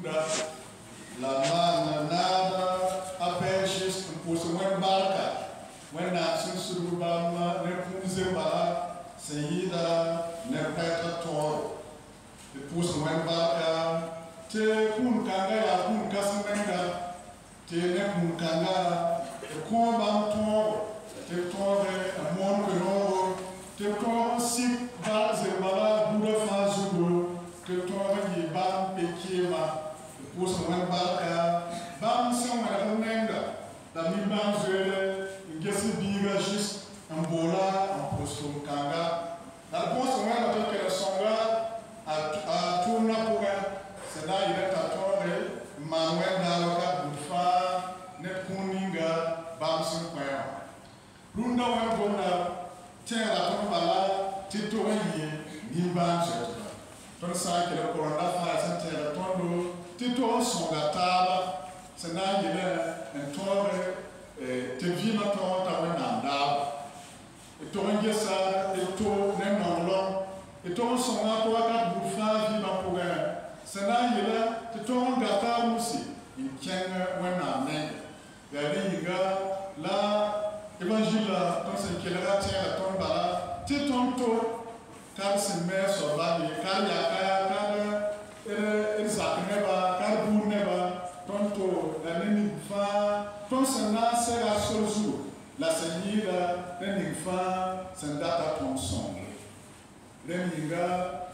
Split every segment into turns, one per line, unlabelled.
la manada appelle juste pour ce moins barca. When nation surubama ne pousse bala seida ne petra toro. Et pour ce moins barca te kun kanga ya kun kasmenga te ne kun kanga e ko bam toro te tore a mon que no te toro si base bala buda fa zugo te tore yi bam pekema pour ce moins barca bam son ma menga da mi bam zele ngesi biga juste un bola un posto kanga la posto nga na que songa a tourna pour c'est là il est à tore manuel daloka bufa ne kuninga bam son kwa runda wa bona tera to bala tito yi ni bam zeta ton sa que le corona fa sa tera tondo tito songa taba c'est là il est un tore te vi na to ta we na nda e to nge sa e to ne no lo e to so na to ka bu fa vi na ko ga se na yela te to nga ta musi in ken we na ne ga ni ga la évangile donc c'est que la terre ton bala te ton to ka se me so ba ni ka ya ka e sa ne ba ka bu ne ba ton to la ne fa ton sana sera sozu la senyira neningfa sendata ton son reninga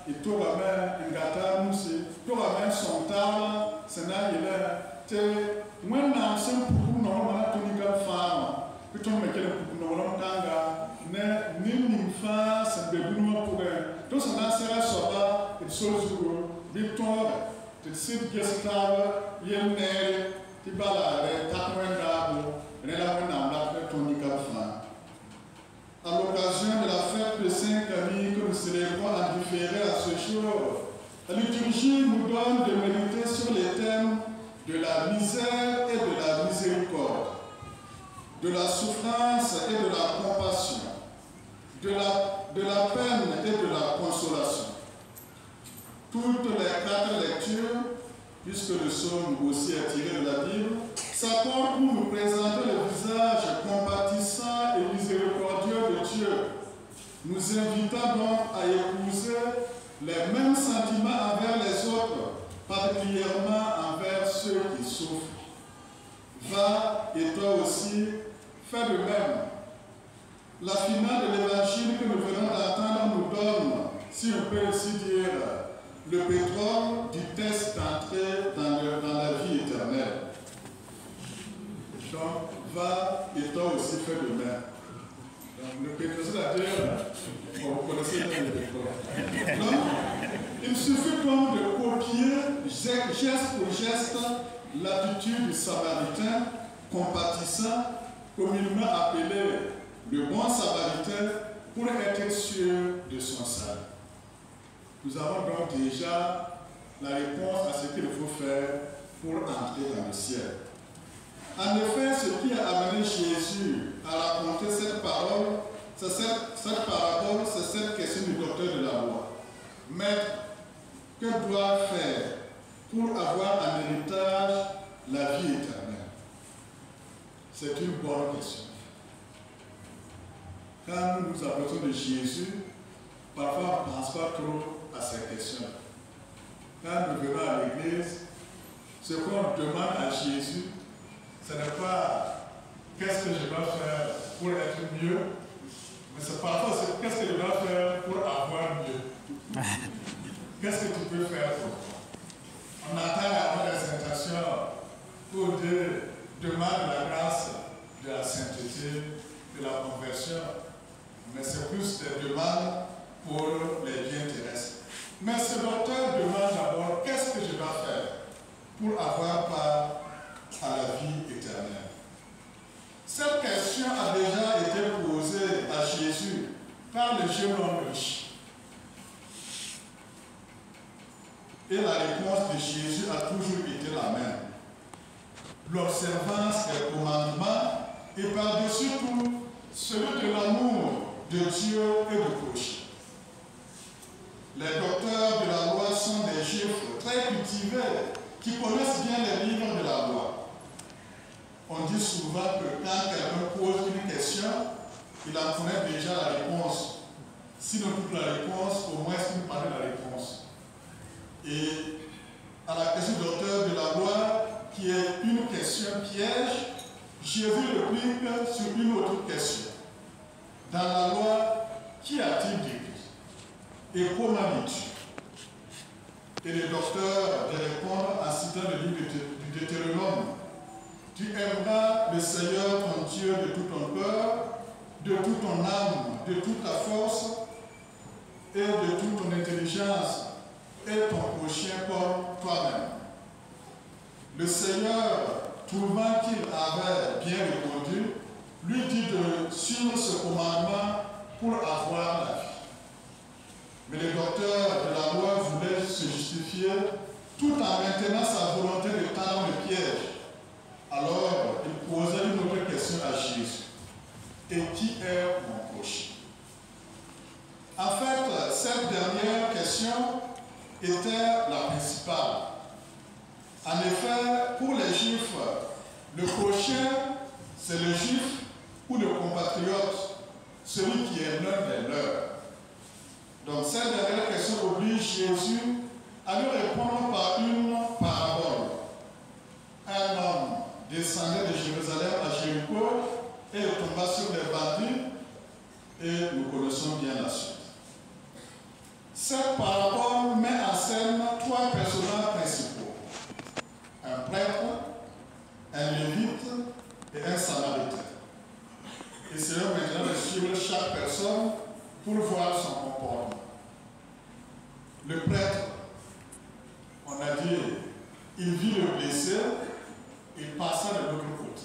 itoga me ingata musi toga me sontala sena yele te mwana sem puku no na tonika fama piton me kele puku no na kanga ne neningfa sendebunu puga to sana sera soba et sozu biton te sit gestava yelne Tibala, Tatouendabo, à l'occasion de la fête de Saint-Camille que nous célébrons en différé à ce jour, la liturgie nous donne de méditer sur les thèmes de la misère et de la miséricorde, de la souffrance et de la compassion, de la peine et de la consolation. Toutes les 4 lectures, puisque le psaume aussi est tiré de la Bible, s'accordent pour nous présenter le visage compatissant et miséricordieux de Dieu, nous invitant donc à épouser les mêmes sentiments envers les autres, particulièrement envers ceux qui souffrent. Va, et toi aussi, fais de même. La finale de l'évangile que nous venons d'entendre nous donne, si on peut ainsi dire, le pétrole du test d'entrée dans la vie éternelle. Donc, va et toi aussi fais de même. Donc, le pétrole, c'est-à-dire, vous connaissez le pétrole. Donc, il suffit donc de copier geste pour geste l'attitude du Samaritain compatissant, communément appelé le bon Samaritain, pour être sûr de son salut. Nous avons donc déjà la réponse à ce qu'il faut faire pour entrer dans le ciel. En effet, ce qui a amené Jésus à raconter cette parole, c'est cette question du docteur de la loi. Maître, que dois-je faire pour avoir en héritage la vie éternelle? C'est une bonne question. Quand nous nous approchons de Jésus, parfois on ne pense pas trop à ces questions. Quand nous venons à l'église, ce qu'on demande à Jésus, ce n'est pas qu'est-ce que je dois faire pour être mieux, mais c'est parfois qu'est-ce que je dois faire pour avoir mieux. Qu'est-ce que tu peux faire pour moi? On attend avoir des intentions pour demander la grâce de la sainteté, de la conversion, mais c'est plus des demandes pour les biens terrestres. Mais ce docteur demande d'abord qu'est-ce que je dois faire pour avoir part à la vie éternelle. Cette question a déjà été posée à Jésus par le jeune homme riche. Et la réponse de Jésus a toujours été la même. L'observance des commandements et par-dessus tout, celui de l'amour de Dieu et du prochain. Les docteurs de la loi sont des Juifs très cultivés qui connaissent bien les livres de la loi. On dit souvent que quand quelqu'un pose une question, il en connaît déjà la réponse. Sinon toute la réponse, au moins une partie de la réponse. Et à la question de l'auteur de la loi, qui est une question piège, Jésus réplique sur une autre question. Dans la loi, qu'y a-t-il d'écrit? Et comment dis-tu? Et le docteur de répondre en citant le livre du Deutéronome. Tu aimeras le Seigneur ton Dieu de tout ton cœur, de toute ton âme, de toute ta force et de toute ton intelligence et ton prochain comme toi-même. Le Seigneur, trouvant qu'il avait bien répondu, lui dit de suivre ce commandement pour avoir la vie. Mais le docteur de la loi voulait se justifier tout en maintenant sa volonté de tendre le piège. Alors, il posait une autre question à Jésus. Et qui est mon prochain? En fait, cette dernière question était la principale. En effet, pour les Juifs, le prochain, c'est le Juif ou le compatriote, celui qui est l'un des leurs. Donc, cette dernière question oblige Jésus à lui répondre par une parabole. Un homme descendait de Jérusalem à Jéricho et il tomba sur les bandits, et nous connaissons bien la suite. Cette parabole met en scène trois personnages principaux: un prêtre, un lévite et un samaritain. Essayons maintenant de suivre chaque personne pour voir son comportement. Le prêtre, on a dit, il vit le blessé, il passa de l'autre côté.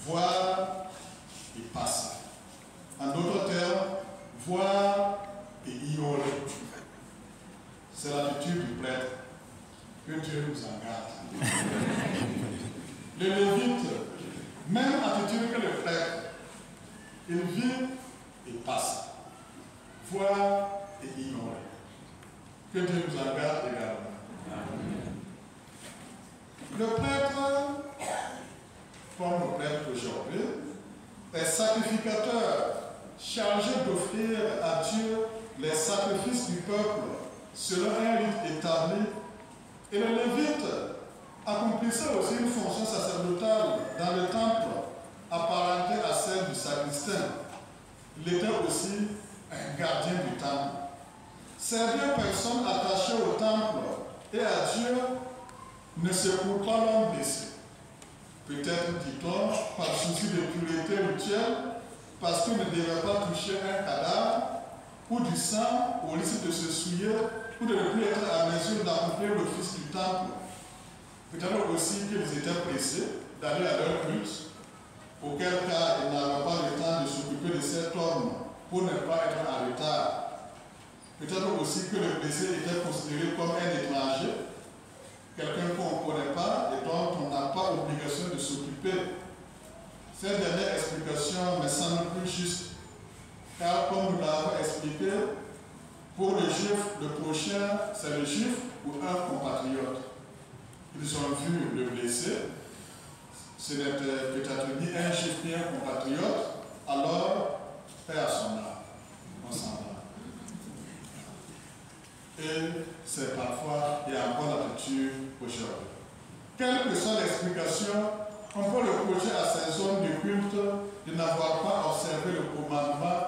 Voir et passer. En d'autres termes, voir et ignorer. C'est l'attitude du prêtre. Que Dieu nous en garde. Le lévite, même attitude que le prêtre. Il vit et passe. Voir et ignorer. Que Dieu nous en garde également. Le prêtre, comme le prêtre aujourd'hui, est sacrificateur, chargé d'offrir à Dieu les sacrifices du peuple selon un rite établi. Et le lévite accomplissait aussi une fonction sacerdotale dans le temple apparentée à celle du sacristain. Il était aussi un gardien du temple. Ces deux personnes attachées au temple et à Dieu ne secourent pas l'homme blessé. Peut-être, dit-on, par souci de pureté rituelle, parce qu'il ne devait pas toucher un cadavre ou du sang au risque de se souiller ou de ne plus être à mesure d'accomplir l'office du temple. Peut-être aussi qu'ils étaient pressés d'aller à leur culte, auquel cas ils n'avaient pas le temps de s'occuper de cet homme pour ne pas être en retard. Peut-être aussi que le blessé était considéré comme un étranger, quelqu'un qu'on ne connaît pas et dont on n'a pas obligation de s'occuper. Cette dernière explication me semble plus juste, car comme nous l'avons expliqué, pour les Juifs, le prochain, c'est le Juif ou un compatriote. Ils ont vu le blessé, ce n'était peut-être ni un Juif ni un compatriote, alors, paix à son âme, on s'en va. Et c'est parfois, il y a encore l'attitude aujourd'hui. Quelle que soit l'explication, on peut le reprocher à ces hommes de culte de n'avoir pas observé le commandement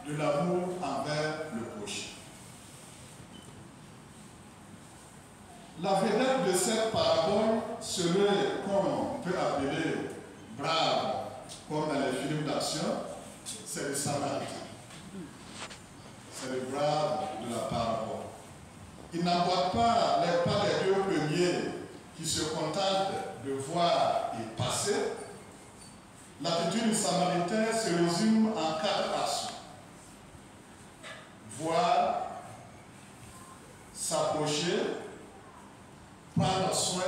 de l'amour envers le prochain. La vedette de cette parabole serait, comme on peut appeler, brave, comme dans les films d'action, c'est le samaritain. C'est le brave de la parabole. Il n'emboîte pas les pas des deux premiers qui se contentent de voir et passer. L'attitude du samaritain se résume en 4 actions. Voir, s'approcher, prendre soin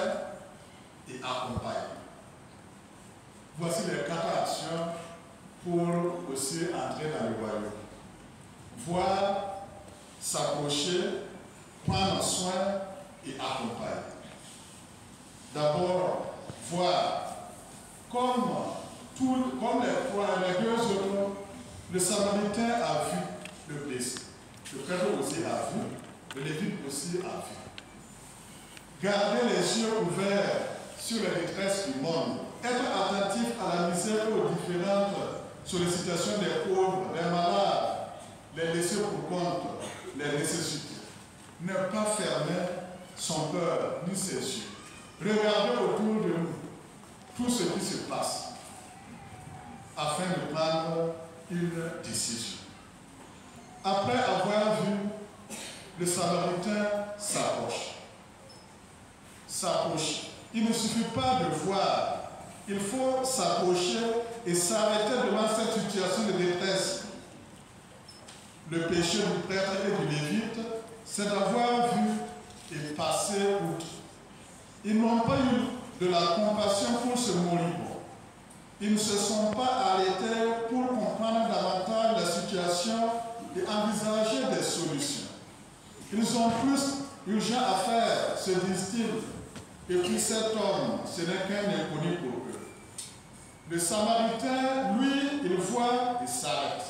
et accompagner. Voici les 4 actions pour aussi entrer dans le royaume. Voir, s'approcher, prendre soin et accompagner. d'abord voir comme les deux autres, le Samaritain a vu le blessé. Le prêtre aussi a vu, le Lévite aussi a vu. Garder les yeux ouverts sur les détresses du monde, être attentif à la misère et aux différentes sollicitations des pauvres, des malades, les laisser pour compte, les nécessités. Ne pas fermer son cœur ni ses yeux. Regarder autour de nous tout ce qui se passe afin de prendre une décision. Après avoir vu, le Samaritain s'approche. Il ne suffit pas de voir, il faut s'approcher et s'arrêter devant cette situation de détresse. Le péché du prêtre et du lévite, c'est d'avoir vu et passer outre. Ils n'ont pas eu de la compassion pour ce moribond. Ils ne se sont pas arrêtés pour comprendre davantage la situation et envisager des solutions. Ils ont plus urgent à faire, se disent-ils. Et puis cet homme, ce n'est qu'un inconnu pour eux. Le Samaritain, lui, il voit et s'arrête.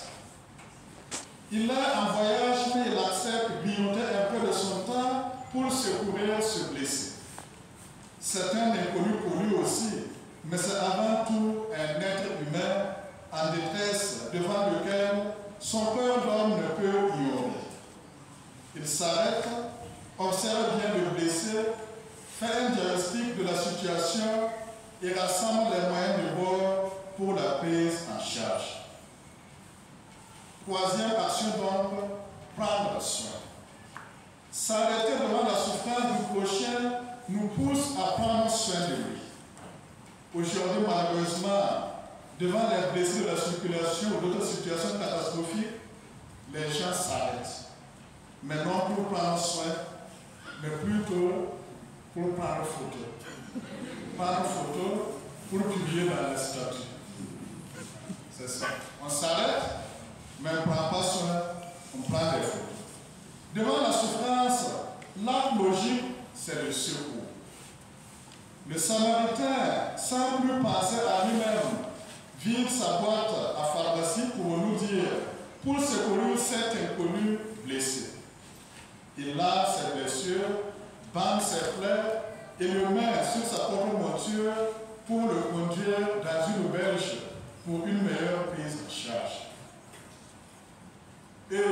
Il est en voyage, mais il accepte de grignoter un peu de son temps pour secourir ce blessé. C'est un inconnu pour lui aussi, mais c'est avant tout un être humain en détresse devant lequel son cœur d'homme ne peut ignorer. Il s'arrête, observe bien le blessé, fait un diagnostic de la situation et rassemble les moyens de bord pour la prise en charge. Troisième action donc, prendre soin. S'arrêter devant la souffrance du prochain nous pousse à prendre soin de lui. Aujourd'hui, malheureusement, devant les blessés de la circulation ou d'autres situations catastrophiques, les gens s'arrêtent. Mais non pour prendre soin, mais plutôt pour prendre photo. Prendre photo pour publier dans les statuts. C'est ça. On s'arrête, mais on ne prend pas soin, on prend des photos. Devant la souffrance, l'acte logique, c'est le secours. Le Samaritain, sans plus penser à lui-même, vide sa boîte à pharmacie pour nous dire, pour secourir cet inconnu blessé. Il lave ses blessures, bande ses plaies et le met sur sa propre monture pour le conduire dans une auberge pour une meilleure prise en charge. Et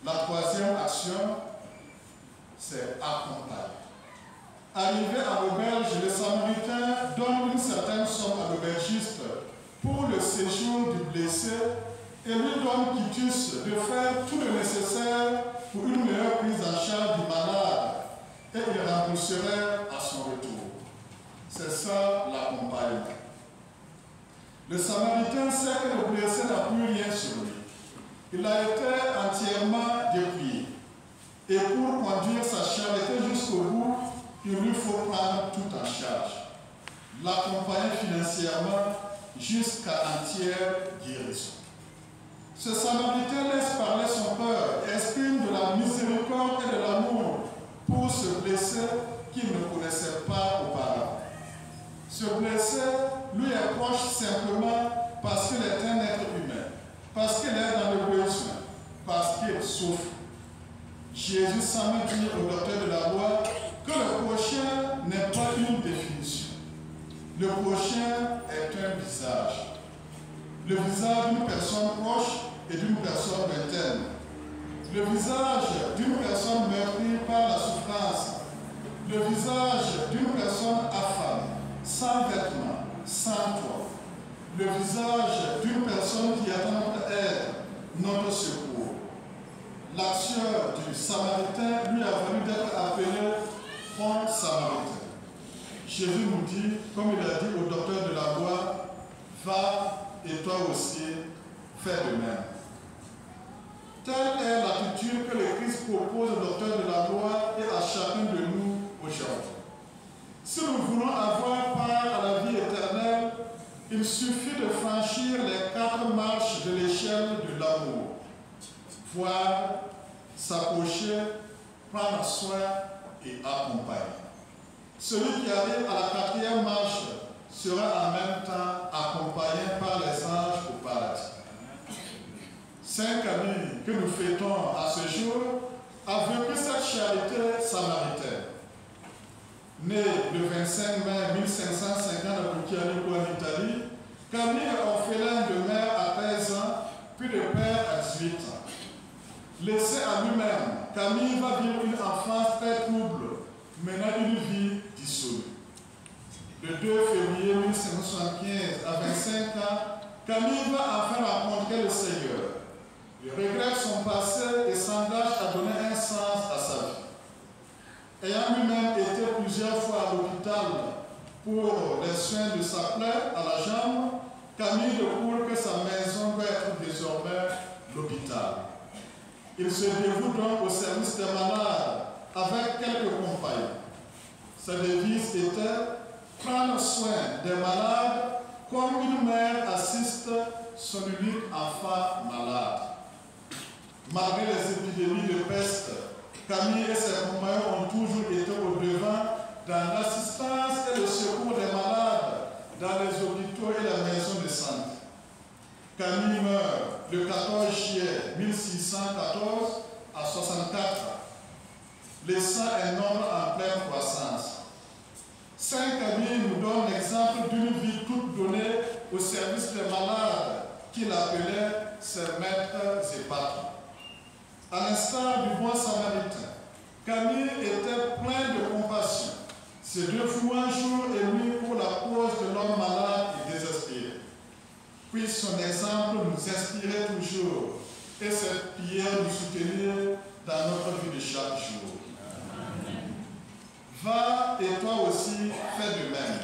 la troisième action, c'est accompagner. Arrivé à l'auberge, le Samaritain donne une certaine somme à l'aubergiste pour le séjour du blessé et lui donne quitus de faire tout le nécessaire pour une meilleure prise en charge du malade et il rembourserait à son retour. C'est ça l'accompagnement. Le Samaritain sait que le blessé n'a plus rien sur lui. Il a été entièrement dépouillé. Et pour conduire sa charité jusqu'au bout, il lui faut prendre tout en charge. L'accompagner financièrement jusqu'à entière guérison. Ce Samaritain laisse parler son cœur et exprime de la miséricorde et de l'amour pour ce blessé qu'il ne connaissait pas auparavant. Ce blessé lui est proche simplement parce qu'il est un être humain, parce qu'il est dans le besoin, parce qu'il souffre. Jésus semble dire au docteur de la loi que le prochain n'est pas une définition. Le prochain est un visage. Le visage d'une personne proche et d'une personne lointaine. Le visage d'une personne meurtrie par la souffrance. Le visage d'une personne affamée, sans vêtements, sans toit. Le visage d'une personne qui attend notre aide, notre secours. L'action du Samaritain lui a valu d'être appelé bon Samaritain. Jésus nous dit, comme il a dit au docteur de la loi, va et toi aussi, fais de même. Telle est l'attitude que le Christ propose au docteur de la loi et à chacun de nous aujourd'hui. Si nous voulons avoir part à la vie éternelle, il suffit de franchir les 4 marches de l'échelle de l'amour. Voir, s'approcher, prendre soin et accompagner. Celui qui arrive à la 4e marche sera en même temps accompagné par les anges au paradis. Saint Camille, que nous fêtons à ce jour, a vécu cette charité samaritaine. Né le 25 mai 1550 à Buccianico en Italie, Camille est orphelin de mère à 13 ans, puis de père à 18 ans. Laissé à lui-même, Camille va vivre une enfance très trouble, menant une vie dissolue. Le 2 février 1575, à 25 ans, Camille va enfin rencontrer le Seigneur. Il regrette son passé et s'engage à donner un sens à sa vie. Ayant lui-même été plusieurs fois à l'hôpital pour les soins de sa plaie à la jambe, Camille découvre que sa maison doit être désormais l'hôpital. Il se dévoue donc au service des malades avec quelques compagnons. Sa devise était prendre soin des malades comme une mère assiste son unique enfant malade. Malgré les épidémies de peste, Camille et ses compagnons ont toujours été au devant dans l'assistance et le secours des malades dans les hôpitaux et les maisons de santé. Camille meurt le 14 juillet 1614 à 64 ans, laissant un nombre en pleine croissance. Saint Camille nous donne l'exemple d'une vie toute donnée au service des malades qu'il appelait ses maîtres et patrons. À l'instar du bon samaritain, Camille était plein de compassion, se dévouant jour et nuit pour la cause de l'homme malade et désespéré. Puisse son exemple nous inspirer toujours et cette prière nous soutenir dans notre vie de chaque jour. Amen. Va et toi aussi fais de même.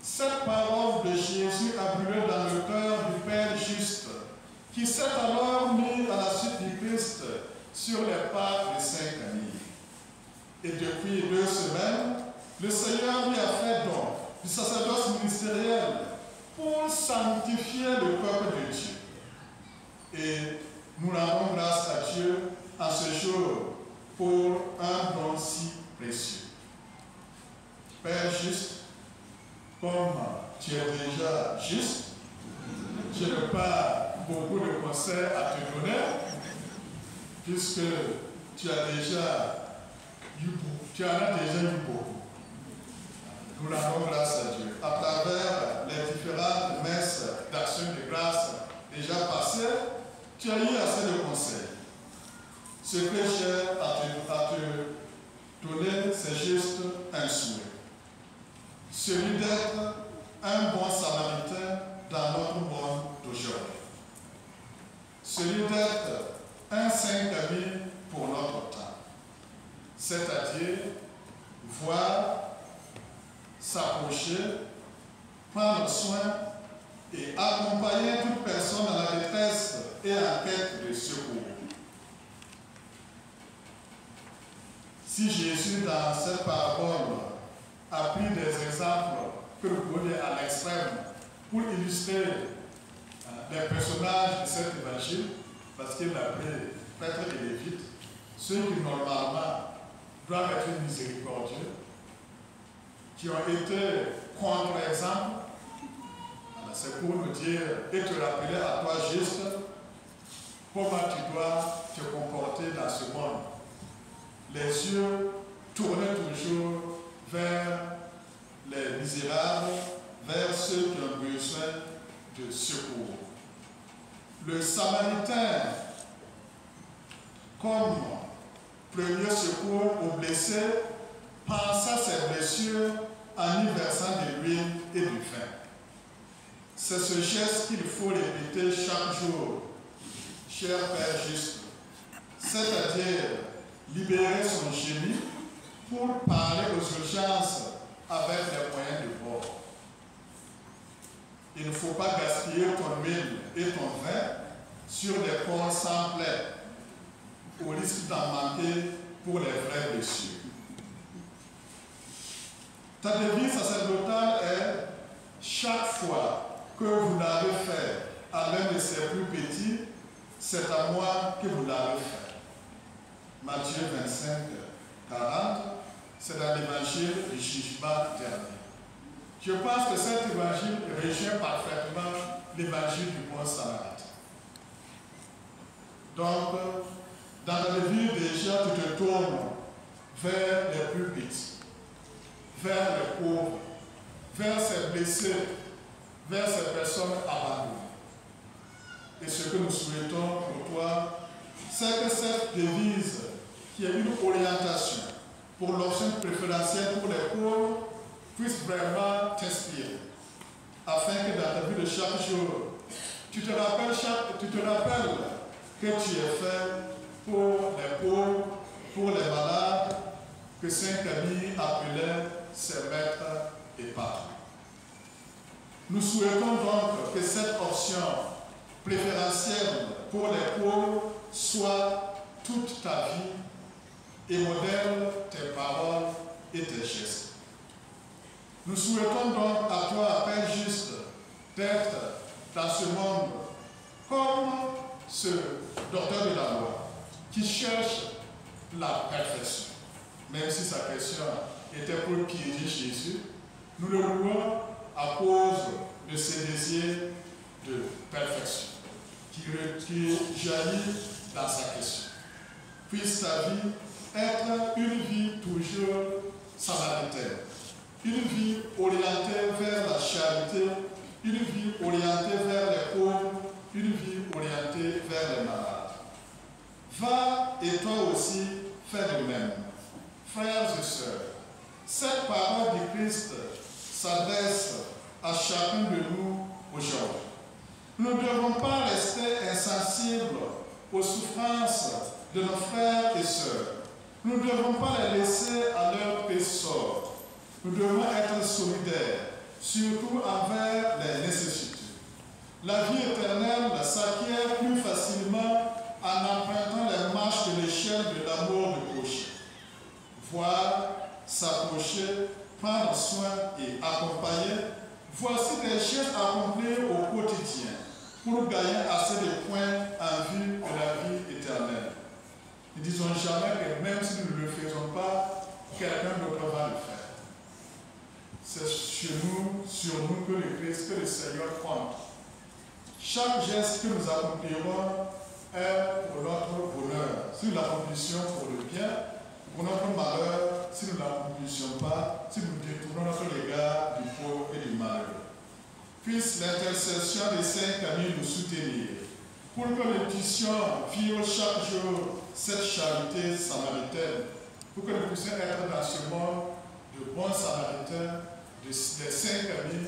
Cette parole de Jésus a brûlé dans le cœur du Père juste, qui s'est alors mis à la suite du Christ sur les pas de Saint Camille. Et depuis 2 semaines, le Seigneur lui a fait don du sacerdoce ministériel pour sanctifier le peuple de Dieu. Et nous rendons grâce à Dieu en ce jour pour un don si précieux. Père juste, comme tu es déjà juste, je n'ai pas beaucoup de conseils à te donner, puisque tu en as déjà eu beaucoup. Nous rendons grâce à Dieu. À travers les différentes messes d'action de grâce déjà passées, tu as eu assez de conseils. Ce que j'ai à te donner, c'est juste un souhait. Celui d'être un bon samaritain dans notre monde d'aujourd'hui. Celui d'être un Saint Camille pour notre temps. C'est-à-dire voir, s'approcher, prendre soin et accompagner toute personne dans la détresse et en quête de secours. Si Jésus, dans cette parabole, a pris des exemples que vous voyez à l'extrême pour illustrer les personnages de cet évangile, parce qu'il a pris prêtres et lévites, ceux qui normalement doivent être miséricordieux, qui ont été contre-exemple, c'est pour nous dire et te rappeler à toi juste comment tu dois te comporter dans ce monde. Les yeux tournés toujours vers les misérables, vers ceux qui ont besoin de secours. Le Samaritain, comme premier secours aux blessés, pensa ses blessures en y versant de l'huile et du vin. C'est ce geste qu'il faut répéter chaque jour, cher Père juste, c'est-à-dire libérer son génie pour parler aux urgences avec les moyens de bord. Il ne faut pas gaspiller ton huile et ton vin sur des corps sans plaie, au risque d'en manquer pour les vraies blessures. Ta devise sacerdotale est « Chaque fois que vous l'avez fait à l'un de ses plus petits, c'est à moi que vous l'avez fait. » Matthieu 25, 40 c'est dans l'évangile du jugement dernier. Je pense que cet évangile rejoint parfaitement l'évangile du bon samaritain. Donc, dans la vie des gens, tu te tournes vers les plus petits, vers les pauvres, vers ces blessés, vers ces personnes abandonnées. Et ce que nous souhaitons pour toi, c'est que cette devise, qui est une orientation pour l'option préférentielle pour les pauvres, puisse vraiment t'inspirer, afin que dans ta vie de chaque jour, tu te rappelles que tu es fait pour les pauvres, pour les malades, que Saint Camille appelait ses maîtres et patrons. Nous souhaitons donc que cette option préférentielle pour les pauvres soit toute ta vie et modèle tes paroles et tes gestes. Nous souhaitons donc à toi, Père juste, d'être dans ce monde comme ce docteur de la loi qui cherche la perfection. Même si sa question était pour piéger Jésus, nous le louons à cause de ses désirs de perfection qui jaillit dans sa question. Puisse ta vie être une vie toujours samaritaine, une vie orientée vers la charité, une vie orientée vers les pauvres, une vie orientée vers les malades. Va et toi aussi fais de même. Frères et sœurs, cette parole du Christ s'adresse à chacun de nous aujourd'hui. Nous ne devons pas rester insensibles aux souffrances de nos frères et sœurs. Nous ne devons pas les laisser à leur sort. Nous devons être solidaires, surtout envers les nécessités. La vie éternelle s'acquiert plus facilement en empruntant les marches de l'échelle de l'amour du prochain. Voir, s'approcher, prendre soin et accompagner, voici des gestes accomplis au quotidien pour gagner assez de points en vue de la vie éternelle. Ne disons jamais que même si nous ne le faisons pas, quelqu'un d'autre va le faire. C'est sur nous que le Seigneur compte. Chaque geste que nous accomplirons est pour notre bonheur. Si nous l'accomplissons pour le bien, pour notre malheur, si nous ne l'accomplissions pas, si nous détournons notre regard du pauvre et du malheureux. Puisse l'intercession de Saint Camille nous soutenir, pour que nous puissions vivre chaque jour cette charité samaritaine, pour que nous puissions être dans ce monde de bons samaritains, des Saint Camille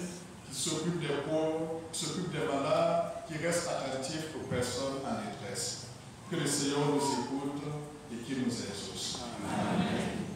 qui s'occupent des pauvres, qui s'occupent des malades, qui restent attentifs aux personnes en détresse. Que le Seigneur nous écoute et qu'il nous exauce. Amen.